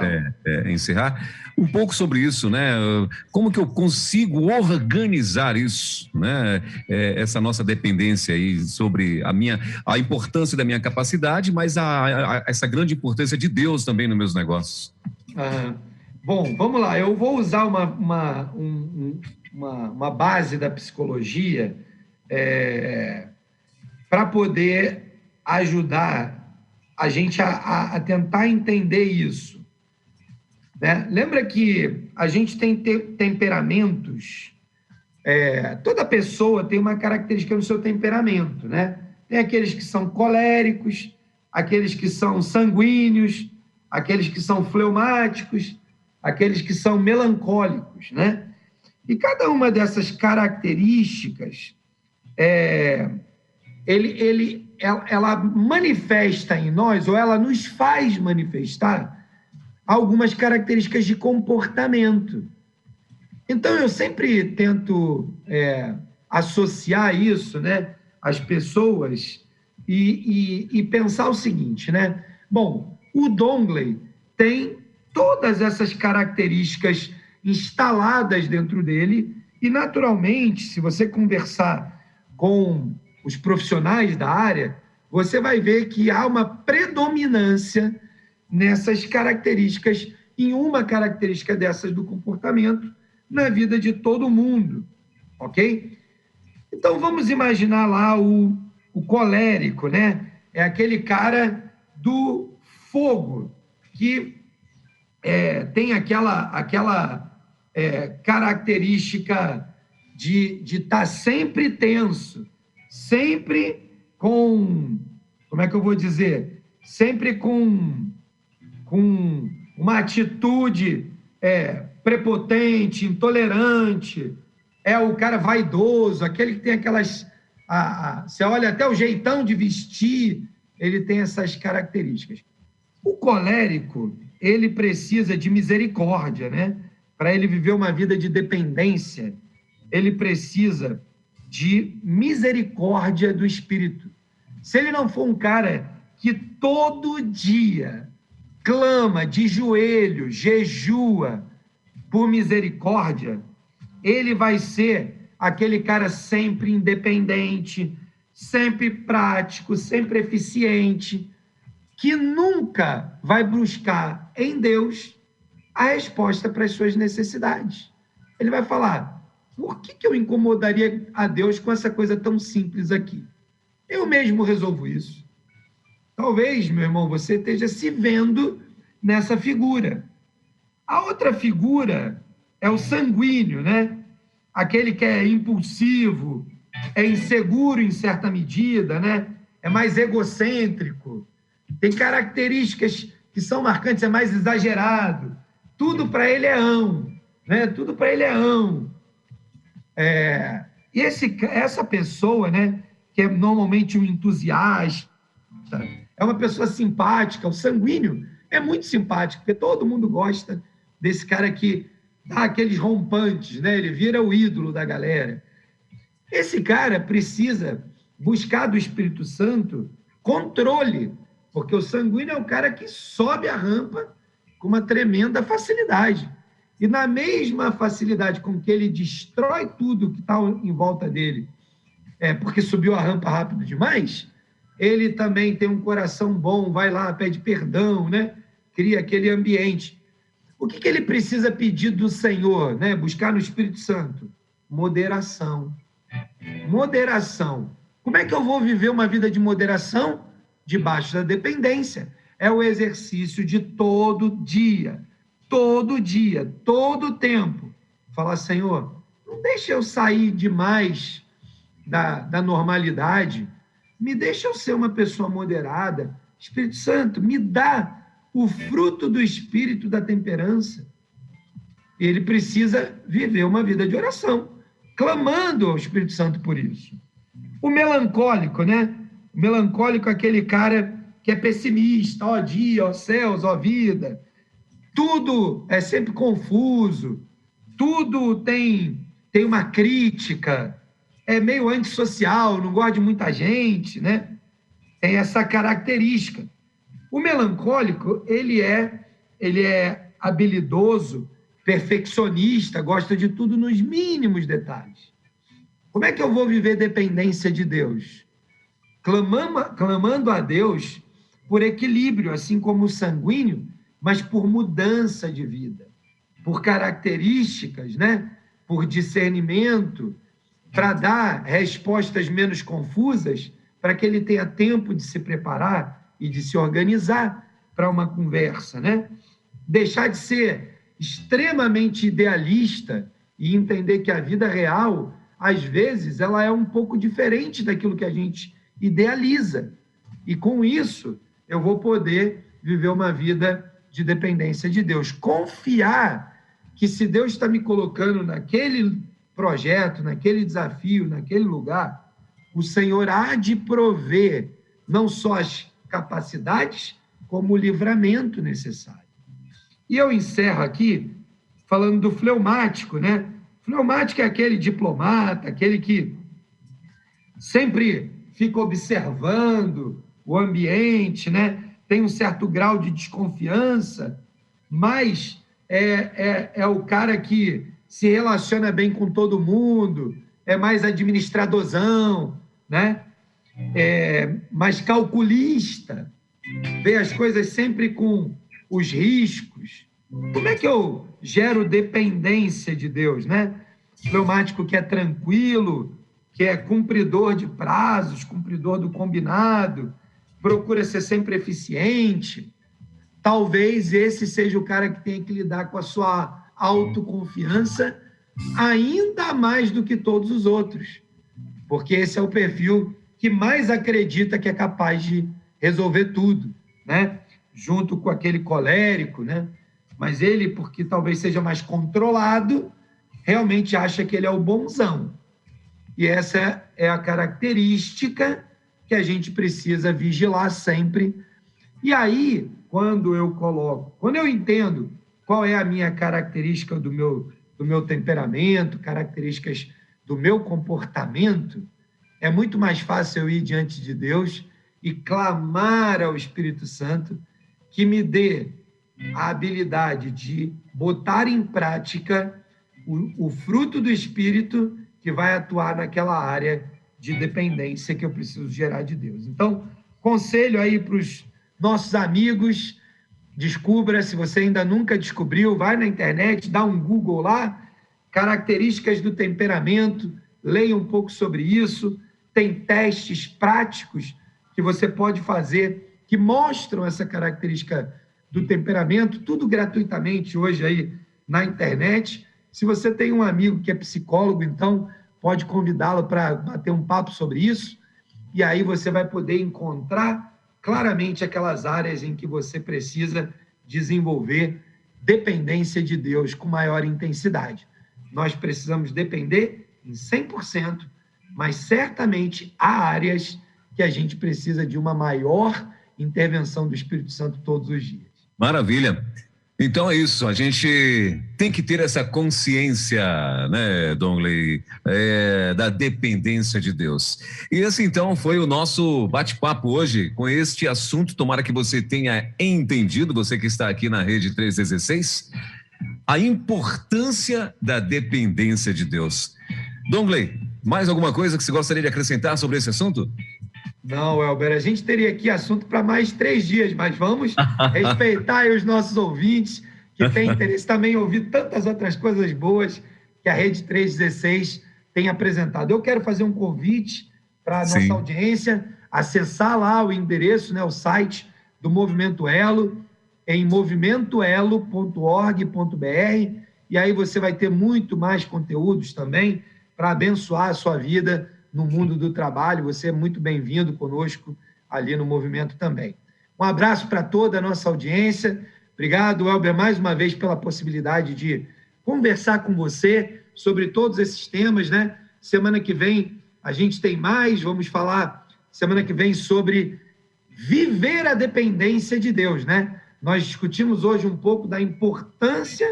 encerrar, um pouco sobre isso, né? Como que eu consigo organizar isso, né? Essa nossa dependência aí sobre a importância da minha capacidade, mas essa grande importância de Deus também nos meus negócios. Bom, vamos lá. Eu vou usar uma base da psicologia para poder ajudar a gente a tentar entender isso, né? Lembra que a gente tem temperamentos, toda pessoa tem uma característica no seu temperamento, né? Tem aqueles que são coléricos, aqueles que são sanguíneos, aqueles que são fleumáticos, aqueles que são melancólicos, né? E cada uma dessas características, ela manifesta em nós, ou ela nos faz manifestar algumas características de comportamento. Então, eu sempre tento associar isso, né, às pessoas e pensar o seguinte, né? Bom, o Dongley tem todas essas características instaladas dentro dele e, naturalmente, se você conversar com os profissionais da área, você vai ver que há uma predominância nessas características, em uma característica dessas do comportamento, na vida de todo mundo, ok? Então, vamos imaginar lá o colérico, né? É aquele cara do fogo, que tem aquela característica de estar sempre tenso, sempre com, como é que eu vou dizer? Sempre com uma atitude prepotente, intolerante. É o cara vaidoso, aquele que tem aquelas... você olha até o jeitão de vestir, ele tem essas características. O colérico, ele precisa de misericórdia, né? Para ele viver uma vida de dependência, ele precisa de misericórdia do Espírito. Se ele não for um cara que todo dia clama de joelho, jejua por misericórdia, ele vai ser aquele cara sempre independente, sempre prático, sempre eficiente, que nunca vai buscar em Deus a resposta para as suas necessidades. Ele vai falar: por que eu incomodaria a Deus com essa coisa tão simples aqui? Eu mesmo resolvo isso. Talvez, meu irmão, você esteja se vendo nessa figura. A outra figura é o sanguíneo, né? Aquele que é impulsivo, é inseguro em certa medida, né? É mais egocêntrico, tem características que são marcantes, é mais exagerado. Tudo para ele é né? Tudo para ele é E essa pessoa, né, que é normalmente um entusiasta, é uma pessoa simpática. O sanguíneo é muito simpático, porque todo mundo gosta desse cara que dá aqueles rompantes, né? Ele vira o ídolo da galera. Esse cara precisa buscar do Espírito Santo controle, porque o sanguíneo é o cara que sobe a rampa com uma tremenda facilidade. E na mesma facilidade com que ele destrói tudo que está em volta dele, porque subiu a rampa rápido demais, ele também tem um coração bom, vai lá, pede perdão, né? Cria aquele ambiente. O que ele precisa pedir do Senhor, né? Buscar no Espírito Santo? Moderação. Moderação. Como é que eu vou viver uma vida de moderação? Debaixo da dependência. É o exercício de todo dia, todo tempo. Falar, Senhor, não deixa eu sair demais da normalidade, me deixa eu ser uma pessoa moderada. Espírito Santo, me dá o fruto do Espírito da temperança. Ele precisa viver uma vida de oração, clamando ao Espírito Santo por isso. O melancólico, né? O melancólico é aquele cara que é pessimista, ó dia, ó céus, ó vida. Tudo é sempre confuso, tudo tem uma crítica, é meio antissocial, não gosta de muita gente, né? Tem essa característica. O melancólico, ele é habilidoso, perfeccionista, gosta de tudo nos mínimos detalhes. Como é que eu vou viver dependência de Deus? Clamando a Deus por equilíbrio, assim como o sanguíneo, mas por mudança de vida, por características, né? Por discernimento, para dar respostas menos confusas, para que ele tenha tempo de se preparar e de se organizar para uma conversa, né? Deixar de ser extremamente idealista e entender que a vida real, às vezes, ela é um pouco diferente daquilo que a gente idealiza. E com isso, eu vou poder viver uma vida de dependência de Deus. Confiar que se Deus está me colocando naquele projeto, naquele desafio, naquele lugar, o Senhor há de prover não só as capacidades, como o livramento necessário. E eu encerro aqui falando do fleumático, né? Fleumático é aquele diplomata, aquele que sempre fica observando o ambiente, né? Tem um certo grau de desconfiança, mas é o cara que se relaciona bem com todo mundo, é mais administradorzão, né? É mais calculista, vê as coisas sempre com os riscos. Como é que eu gero dependência de Deus, né? Fleumático que é tranquilo, que é cumpridor de prazos, cumpridor do combinado, procura ser sempre eficiente. Talvez esse seja o cara que tem que lidar com a sua autoconfiança ainda mais do que todos os outros, porque esse é o perfil que mais acredita que é capaz de resolver tudo, né? Junto com aquele colérico, né? Mas ele, porque talvez seja mais controlado, realmente acha que ele é o bonzão. E essa é a característica que a gente precisa vigiar sempre. E aí, quando eu entendo qual é a minha característica do meu temperamento, características do meu comportamento, é muito mais fácil eu ir diante de Deus e clamar ao Espírito Santo que me dê a habilidade de botar em prática o fruto do Espírito que vai atuar naquela área de dependência que eu preciso gerar de Deus. Então, conselho aí para os nossos amigos, descubra, se você ainda nunca descobriu, vai na internet, dá um Google lá, características do temperamento, leia um pouco sobre isso, tem testes práticos que você pode fazer que mostram essa característica do temperamento, tudo gratuitamente hoje aí na internet. Se você tem um amigo que é psicólogo, então pode convidá-lo para bater um papo sobre isso, e aí você vai poder encontrar claramente aquelas áreas em que você precisa desenvolver dependência de Deus com maior intensidade. Nós precisamos depender em 100%, mas certamente há áreas que a gente precisa de uma maior intervenção do Espírito Santo todos os dias. Maravilha. Então é isso, a gente tem que ter essa consciência, né, Dongley, da dependência de Deus. E esse então foi o nosso bate-papo hoje com este assunto. Tomara que você tenha entendido, você que está aqui na Rede 316. a importância da dependência de Deus. Dongley, mais alguma coisa que você gostaria de acrescentar sobre esse assunto? Não, Elber, a gente teria aqui assunto para mais 3 dias, mas vamos respeitar aí os nossos ouvintes, que têm interesse também em ouvir tantas outras coisas boas que a Rede 316 tem apresentado. Eu quero fazer um convite para a nossa audiência acessar lá o endereço, né, o site do Movimento Elo, em movimentoelo.org.br, e aí você vai ter muito mais conteúdos também para abençoar a sua vida no mundo do trabalho. Você é muito bem-vindo conosco ali no Movimento também. Um abraço para toda a nossa audiência. Obrigado, Elber, mais uma vez pela possibilidade de conversar com você sobre todos esses temas, né? Semana que vem a gente tem mais, vamos falar semana que vem sobre viver a dependência de Deus, né? Nós discutimos hoje um pouco da importância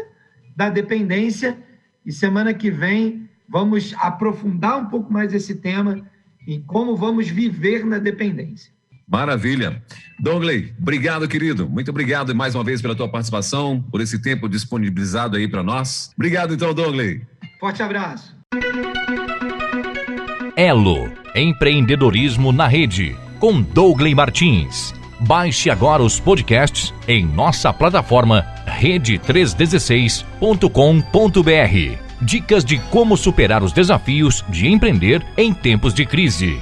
da dependência e semana que vem vamos aprofundar um pouco mais esse tema e como vamos viver na dependência. Maravilha. Dongley, obrigado, querido. Muito obrigado mais uma vez pela tua participação, por esse tempo disponibilizado aí para nós. Obrigado, então, Dongley. Forte abraço. Elo, empreendedorismo na rede, com Dongley Martins. Baixe agora os podcasts em nossa plataforma rede316.com.br. Dicas de como superar os desafios de empreender em tempos de crise.